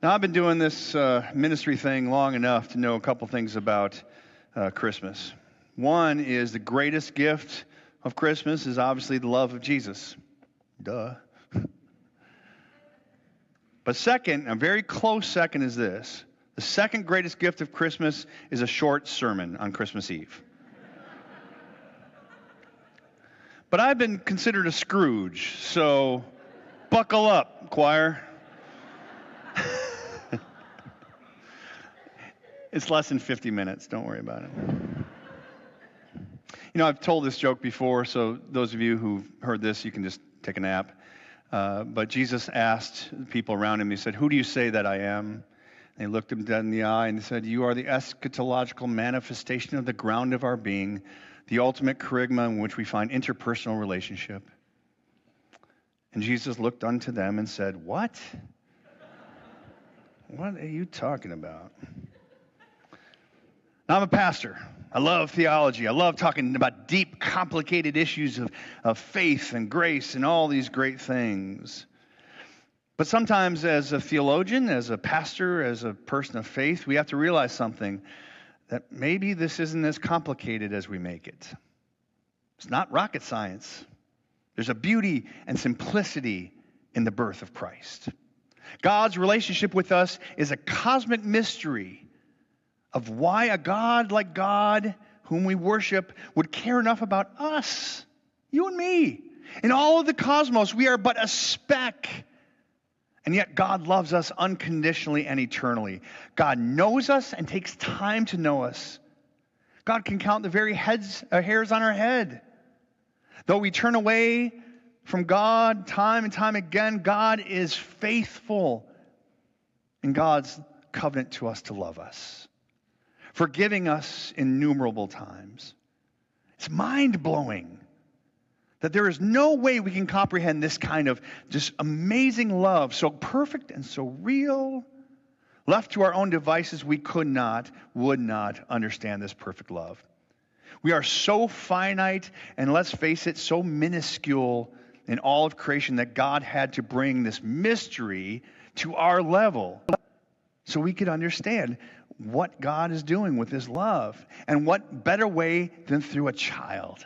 Now, I've been doing this ministry thing long enough to know a couple things about Christmas. One is the greatest gift of Christmas is obviously the love of Jesus. Duh. But second, a very close second is this. The second greatest gift of Christmas is a short sermon on Christmas Eve. But I've been considered a Scrooge, so buckle up, choir. It's less than 50 minutes. Don't worry about it. You know, I've told this joke before, so those of you who've heard this, you can just take a nap. But Jesus asked the people around him, he said, "Who do you say that I am?" And they looked him dead in the eye and he said, "You are the eschatological manifestation of the ground of our being, the ultimate charisma in which we find interpersonal relationship." And Jesus looked unto them and said, "What? What are you talking about?" Now, I'm a pastor. I love theology. I love talking about deep, complicated issues of faith and grace and all these great things. But sometimes as a theologian, as a pastor, as a person of faith, we have to realize something, that maybe this isn't as complicated as we make it. It's not rocket science. There's a beauty and simplicity in the birth of Christ. God's relationship with us is a cosmic mystery of why a God like God, whom we worship, would care enough about us, you and me. In all of the cosmos, we are but a speck. And yet God loves us unconditionally and eternally. God knows us and takes time to know us. God can count the very hairs on our head. Though we turn away from God time and time again, God is faithful in God's covenant to us to love us, forgiving us innumerable times. It's mind-blowing that there is no way we can comprehend this kind of just amazing love, so perfect and so real. Left to our own devices, we would not understand this perfect love. We are so finite and, let's face it, so minuscule in all of creation that God had to bring this mystery to our level so we could understand what God is doing with his love. And what better way than through a child?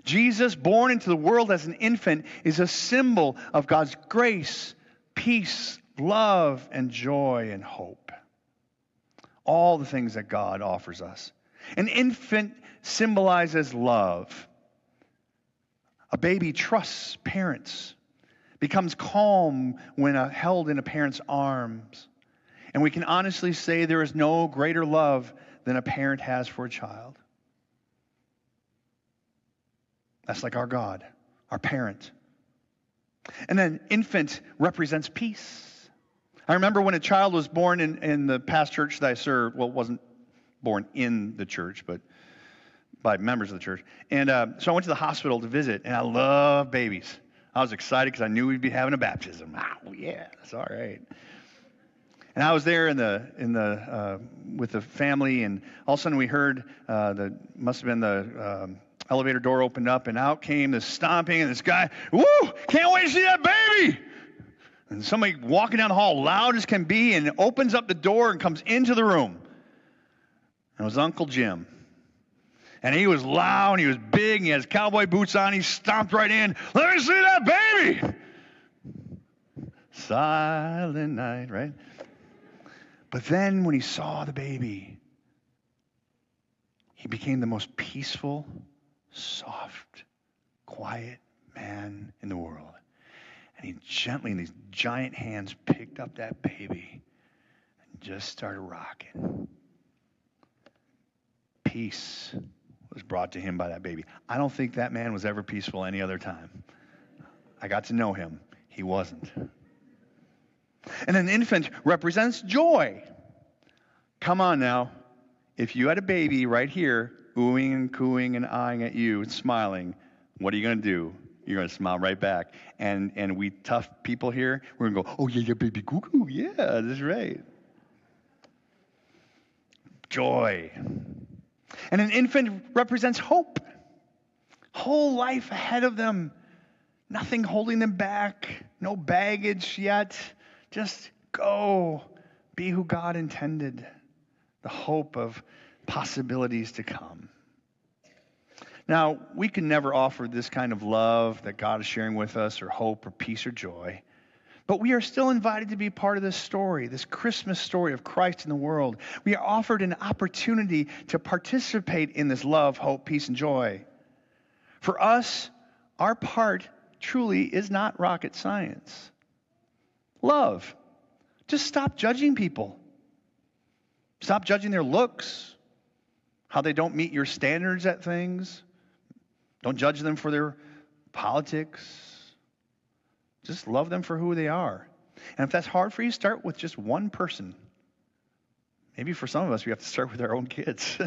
Jesus, born into the world as an infant, is a symbol of God's grace, peace, love, and joy and hope. All the things that God offers us. An infant symbolizes love. A baby trusts parents, becomes calm when held in a parent's arms. And we can honestly say there is no greater love than a parent has for a child. That's like our God, our parent. And then infant represents peace. I remember when a child was born in the past church that I served. Well, it wasn't born in the church, but by members of the church. And so I went to the hospital to visit, and I love babies. I was excited because I knew we'd be having a baptism. Oh, yeah, that's all right. And I was there with the family, and all of a sudden we heard must have been the elevator door opened up, and out came this stomping, and this guy, "Woo! Can't wait to see that baby!" And somebody walking down the hall, loud as can be, and opens up the door and comes into the room. And it was Uncle Jim. And he was loud, and he was big, and he had his cowboy boots on. He stomped right in. "Let me see that baby!" Silent night, right? But then when he saw the baby, he became the most peaceful, soft, quiet man in the world. And he gently, in these giant hands, picked up that baby and just started rocking. Peace was brought to him by that baby. I don't think that man was ever peaceful any other time. I got to know him. He wasn't. And an infant represents joy. Come on now. If you had a baby right here, oohing and cooing and eyeing at you and smiling, what are you going to do? You're going to smile right back. And we tough people here, we're going to go, "Oh, yeah, baby, goo-goo. Yeah, that's right." Joy. And an infant represents hope. Whole life ahead of them. Nothing holding them back. No baggage yet. Just Go. Be who God intended. The hope of possibilities to come. Now, we can never offer this kind of love that God is sharing with us, or hope, or peace, or joy. But we are still invited to be part of this story, this Christmas story of Christ in the world. We are offered an opportunity to participate in this love, hope, peace, and joy. For us, our part truly is not rocket science. Love. Just stop judging people. Stop judging their looks, how they don't meet your standards at things. Don't judge them for their politics. Just love them for who they are. And if that's hard for you, start with just one person. Maybe for some of us, we have to start with our own kids.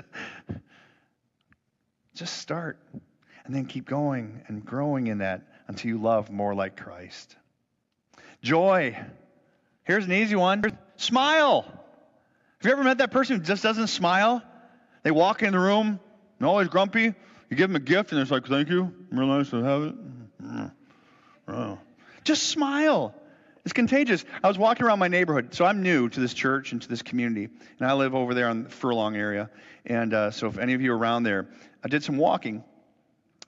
Just start. And then keep going and growing in that until you love more like Christ. Joy. Here's an easy one. Smile. Have you ever met that person who just doesn't smile? They walk in the room, they're always grumpy. You give them a gift, and it's like, thank you. Real nice to have it. Oh. Just smile. It's contagious. I was walking around my neighborhood. So I'm new to this church and to this community. And I live over there in the Furlong area. And so if any of you are around there, I did some walking.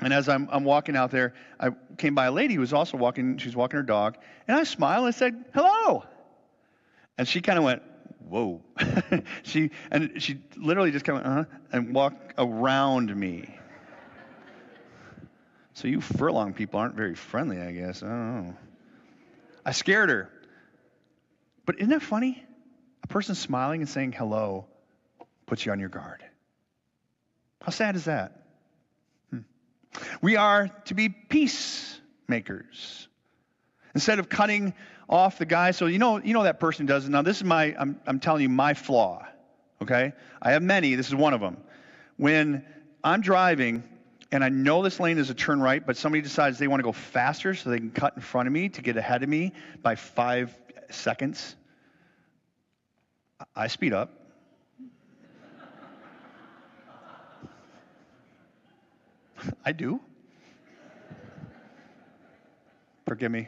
And as I'm walking out there, I came by a lady who was also walking. She was walking her dog. And I smiled and I said, hello. And she kind of went, whoa. She literally just kind of went, and walked around me. So you Furlong people aren't very friendly, I guess. I don't know. I scared her. But isn't that funny? A person smiling and saying hello puts you on your guard. How sad is that? We are to be peacemakers. Instead of cutting off the guy, so you know that person does it. Now this is I'm telling you my flaw, okay? I have many, this is one of them. When I'm driving and I know this lane is a turn right, but somebody decides they want to go faster so they can cut in front of me to get ahead of me by 5 seconds, I speed up. I do. Forgive me.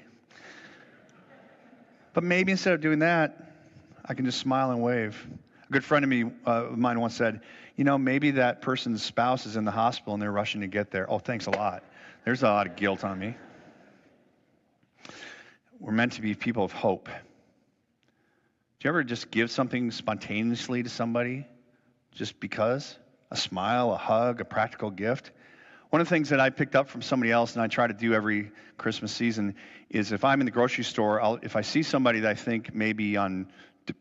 But maybe instead of doing that, I can just smile and wave. A good friend of mine once said, maybe that person's spouse is in the hospital and they're rushing to get there. Oh, thanks a lot. There's a lot of guilt on me. We're meant to be people of hope. Do you ever just give something spontaneously to somebody just because? A smile, a hug, a practical gift? One of the things that I picked up from somebody else, and I try to do every Christmas season, is if I'm in the grocery store, if I see somebody that I think may be on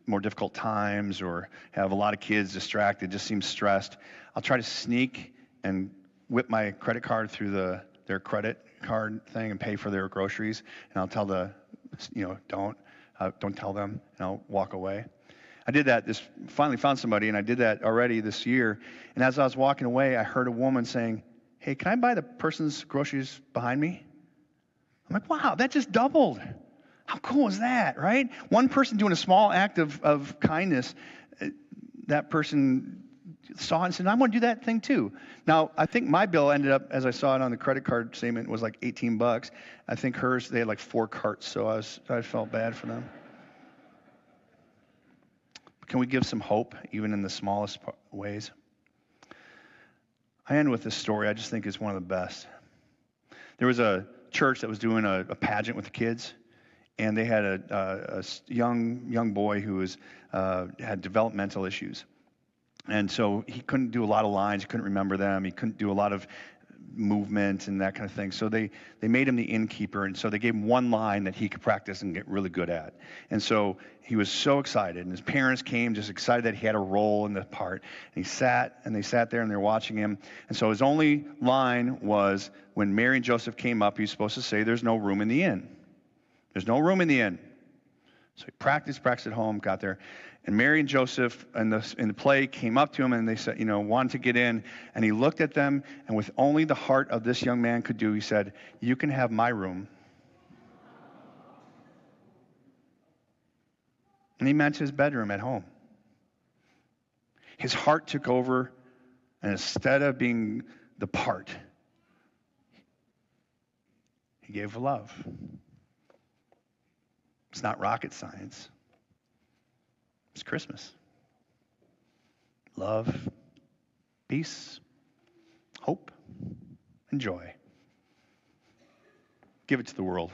more difficult times or have a lot of kids distracted, just seems stressed, I'll try to sneak and whip my credit card through their credit card thing and pay for their groceries, and I'll tell don't tell them, and I'll walk away. I did that. Finally found somebody, and I did that already this year. And as I was walking away, I heard a woman saying, "Hey, can I buy the person's groceries behind me?" I'm like, wow, that just doubled. How cool is that, right? One person doing a small act of kindness, that person saw it and said, I want to do that thing too. Now, I think my bill ended up, as I saw it on the credit card statement, was like $18. I think hers, they had like 4 carts, so I felt bad for them. Can we give some hope, even in the smallest ways? I end with this story. I just think it's one of the best. There was a church that was doing a pageant with the kids, and they had a young boy who had developmental issues. And so he couldn't do a lot of lines. He couldn't remember them. He couldn't do a lot of movement and that kind of thing. So they made him the innkeeper, and so they gave him one line that he could practice and get really good at. And so he was so excited, and his parents came just excited that he had a role in the part. And they sat there and they're watching him. And so his only line was, when Mary and Joseph came up, he was supposed to say, "There's no room in the inn." There's no room in the inn. So he practiced at home, got there. And Mary and Joseph in the play came up to him and they said, wanted to get in. And he looked at them, and with only the heart of this young man could do, he said, "You can have my room." And he meant his bedroom at home. His heart took over, and instead of being the part, he gave love. It's not rocket science. Christmas. Love, peace, hope, and joy. Give it to the world.